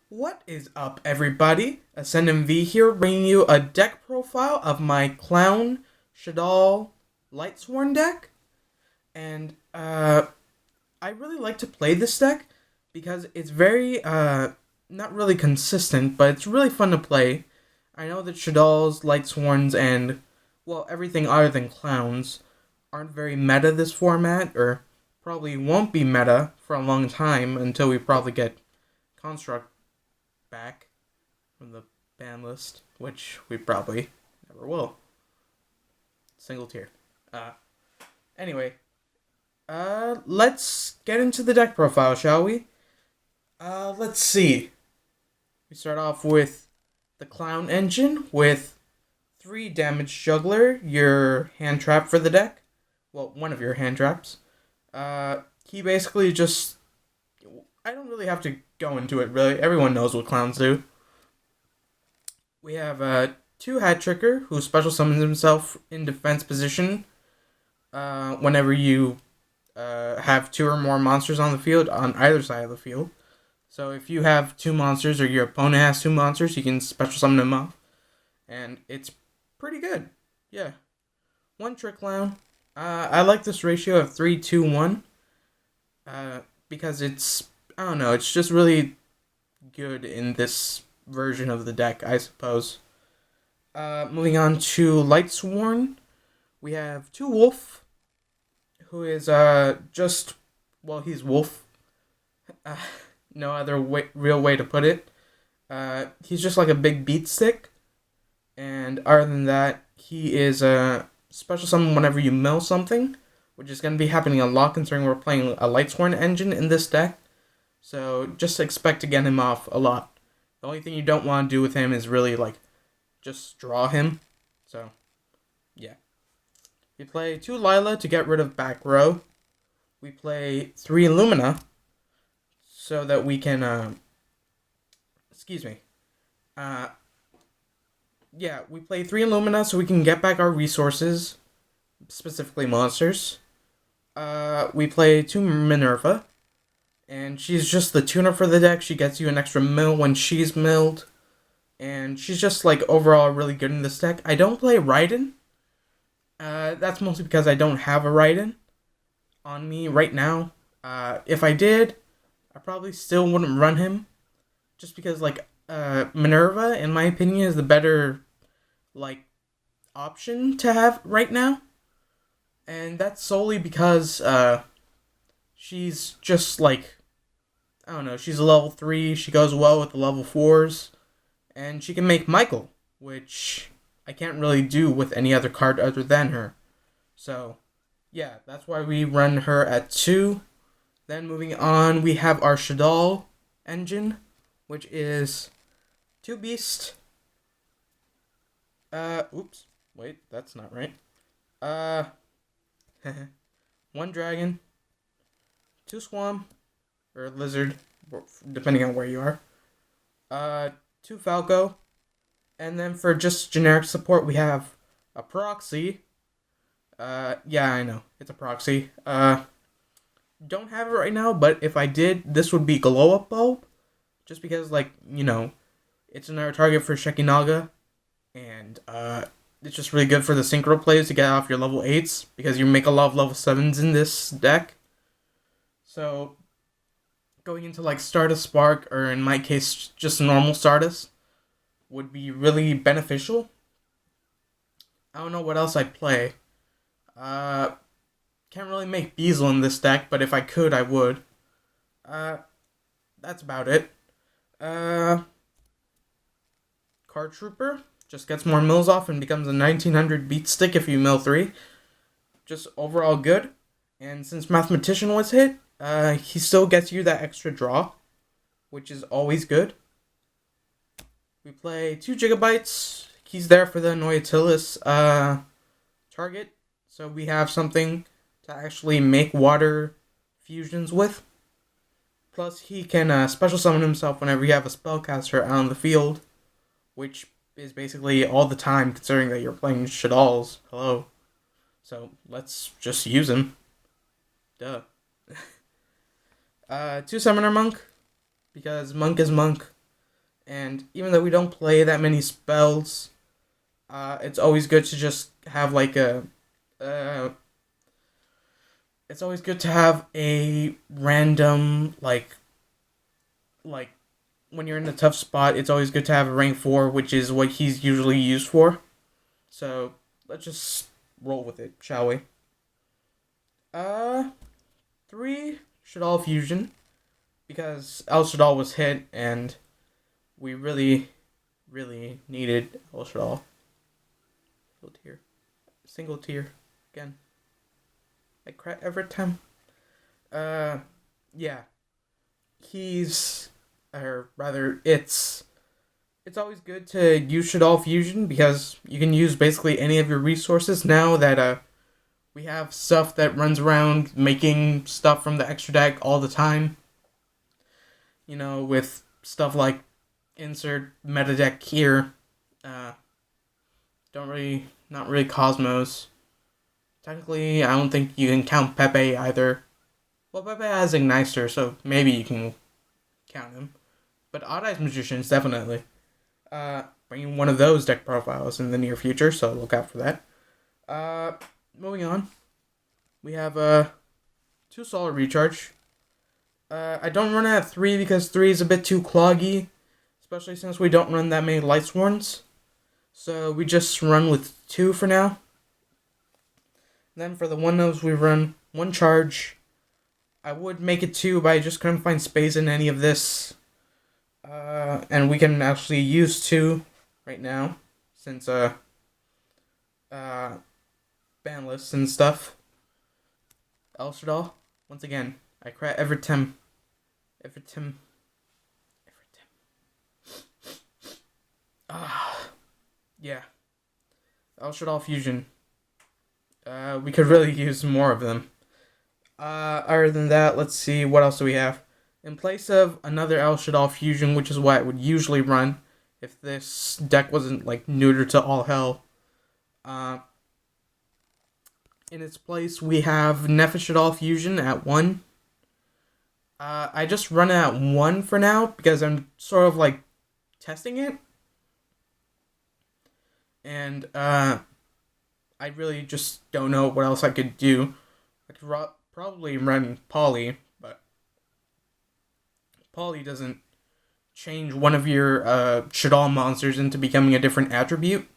What is up, everybody? Ascendant V here, bringing you a deck profile of my Clown Shaddoll lightsworn deck. And I really like to play this deck because it's very not really consistent, but it's really fun to play. I know that Shaddolls, lightsworns, and well, everything other than clowns aren't very meta this format, or probably won't be meta for a long time until we probably get Construct back from the ban list, which we probably never will. Single tier. Uh, anyway, let's get into the deck profile, shall we? Let's see. We start off with the Clown Engine with 3 damage juggler, your hand trap for the deck. Well, one of your hand traps. He basically just... I don't really have to go into it, really. Everyone knows what clowns do. We have 2 Hat Tricker, who special summons himself in defense position whenever you have 2 or more monsters on the field on either side of the field. So if you have 2 monsters or your opponent has 2 monsters, you can special summon them off. And it's pretty good. Yeah. 1 Trick Clown. I like this ratio of 3-2-1 because it's... I don't know, it's just really good in this version of the deck, I suppose. Moving on to lightsworn, we have 2 Wolf, who is just, well, he's Wolf. No other real way to put it. He's just like a big beat stick, and other than that, he is a special summon whenever you mill something, which is going to be happening a lot considering we're playing a lightsworn engine in this deck. So just expect to get him off a lot. The only thing you don't want to do with him is really, like, just draw him. So, yeah. We play 2 Lila to get rid of back row. We play 3 Illumina so that we can, yeah, we play 3 Illumina so we can get back our resources, specifically monsters. We play 2 Minerva. And she's just the tuner for the deck. She gets you an extra mill when she's milled. And she's just, like, overall really good in this deck. I don't play Raiden. That's mostly because I don't have a Raiden on me right now. If I did, I probably still wouldn't run him. Just because, like, Minerva, in my opinion, is the better, like, option to have right now. And that's solely because, she's just, like, I don't know, she's a level 3, she goes well with the level 4s, and she can make Michael, which I can't really do with any other card other than her. So, yeah, that's why we run her at 2. Then moving on, we have our Shaddoll engine, which is 2 Beast. Oops, wait, that's not right. 1 Dragon. 2 Swamp, or Lizard, depending on where you are. 2 Falco, and then for just generic support, we have a Proxy. Yeah, I know, it's a Proxy. Don't have it right now, but if I did, this would be Glow Up Bulb, just because, like, you know, it's another target for Shekinaga, and, it's just really good for the synchro plays to get off your level 8s, because you make a lot of level 7s in this deck. So, going into, like, Stardust Spark, or in my case, just normal Stardust, would be really beneficial. I don't know what else I'd play. Can't really make Beazle in this deck, but if I could, I would. That's about it. Card Trooper just gets more mills off and becomes a 1900 beat stick if you mill 3. Just overall good. And since Mathematician was hit, he still gets you that extra draw, which is always good. We play 2 Gigabytes. He's there for the Noyatilis target, so we have something to actually make water fusions with. Plus, he can special summon himself whenever you have a spellcaster out on the field, which is basically all the time, considering that you're playing Shaddolls. Hello. So, let's just use him. Duh. 2 Summoner Monk, because Monk is Monk. And even though we don't play that many spells, it's always good to just have like uh, it's always good to have a random like when you're in a tough spot. It's always good to have a rank 4, which is what he's usually used for. So let's just roll with it, shall we? 3 shaddoll fusion because El Shaddoll was hit and we really needed El Shaddoll. Single tier again. I cry every time. Yeah. It's always good to use shaddoll fusion because you can use basically any of your resources now that we have stuff that runs around making stuff from the extra deck all the time. You know, with stuff like insert meta deck here. Not really Cosmos. Technically, I don't think you can count Pepe either. Well, Pepe has Igniter, so maybe you can count him. But Odd Eyes Magicians, definitely. Bringing one of those deck profiles in the near future, so look out for that. Moving on. We have 2 Solar Recharge. I don't run it at 3 because 3 is a bit too cloggy, especially since we don't run that many lightsworns. So we just run with 2 for now. Then for the 1-ofs, we run 1 charge. I would make it 2, but I just couldn't find space in any of this. And we can actually use 2 right now, since ban lists and stuff. El Shaddoll, once again, I cry every time. Yeah. El Shaddoll fusion. We could really use more of them. Other than that, let's see, what else do we have? In place of another El Shaddoll fusion, which is what I would usually run if this deck wasn't like neutered to all hell. In its place, we have Nefesh Shaddoll fusion at 1. I just run it at 1 for now because I'm sort of like testing it. And I really just don't know what else I could do. I could probably run Poly, but Poly doesn't change one of your Shaddoll monsters into becoming a different attribute,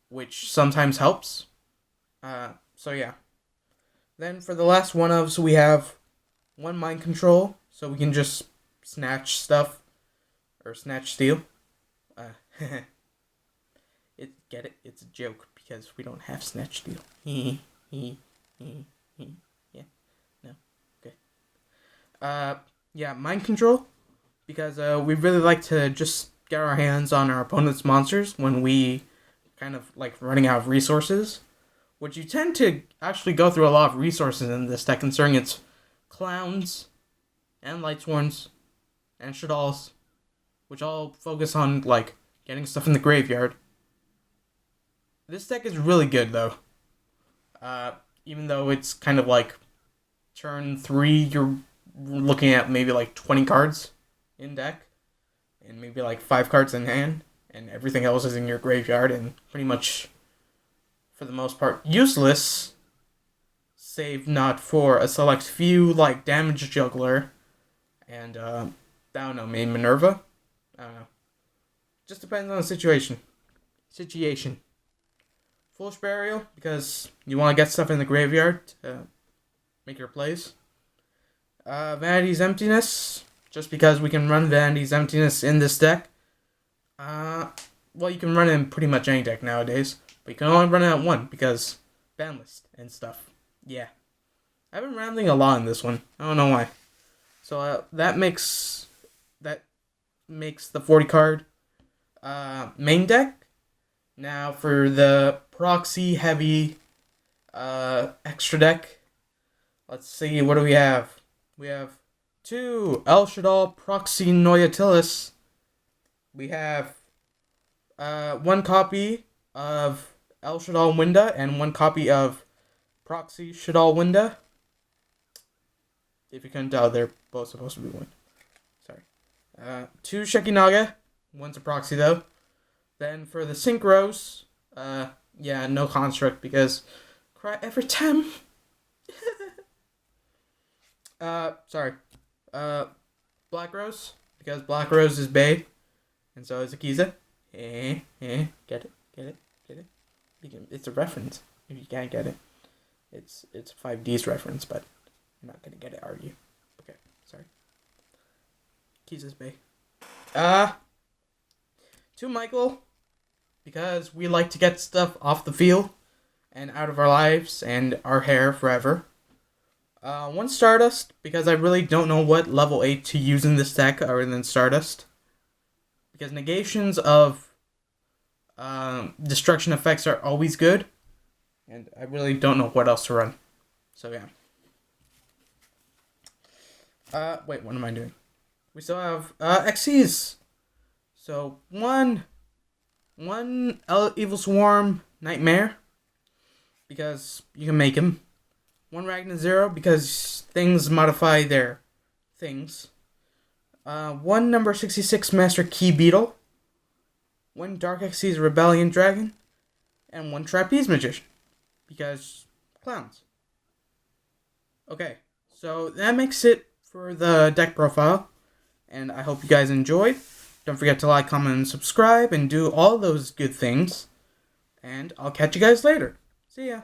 which sometimes helps. So yeah. Then for the last 1-ofs, we have 1 Mind Control, so we can just snatch stuff, or snatch steal. Get it? It's a joke, because we don't have snatch steal. Yeah, no, okay. Yeah, Mind Control, because we really like to just get our hands on our opponent's monsters when we kind of like running out of resources, which you tend to actually go through a lot of resources in this deck, considering it's clowns and lightsworns and shaddolls, which all focus on like getting stuff in the graveyard. This deck is really good though. Even though it's kind of like turn 3, you're looking at maybe like 20 cards in deck, and maybe like 5 cards in hand, and everything else is in your graveyard, and pretty much, for the most part, useless, save not for a select few like Damage Juggler, and I don't know, maybe Minerva? I don't know. Just depends on the situation. Foolish Burial, because you want to get stuff in the graveyard to make your plays. Vanity's Emptiness, just because we can run Vanity's Emptiness in this deck. Well, you can run it in pretty much any deck nowadays, but you can only run it at 1, because ban list and stuff. Yeah. I've been rambling a lot in this one. I don't know why. So that makes the 40 card main deck. Now for the proxy heavy extra deck, let's see, what do we have? We have 2 El Shaddoll Proxy Noyatilis. We have 1 copy of El Shaddoll Winda and 1 copy of Proxy Shaddoll Winda. If you couldn't tell, they're both supposed to be 1. Sorry. 2 Shekinaga One's a proxy though. Then for the synchros, yeah, no construct because cry every time. Sorry. Black Rose because Black Rose is Bay, and so is Akiza. Get it. It's a reference. If you can't get it, it's a 5D's reference, but you're not gonna get it, are you? Okay, sorry. Akiza's Bay. To Michael, because we like to get stuff off the field and out of our lives and our hair forever. One Stardust, because I really don't know what level 8 to use in this deck other than Stardust. Because negations of destruction effects are always good, and I really don't know what else to run. So yeah. Wait, what am I doing? We still have XCs. So one Evil Swarm Nightmare, because you can make him. One Ragnar Zero, because things modify their things. One number 66 Master Key Beetle. One Dark Xyz Rebellion Dragon. And one Trapeze Magician, because clowns. Okay, so that makes it for the deck profile. And I hope you guys enjoyed. Don't forget to like, comment, and subscribe, and do all those good things. And I'll catch you guys later. See ya.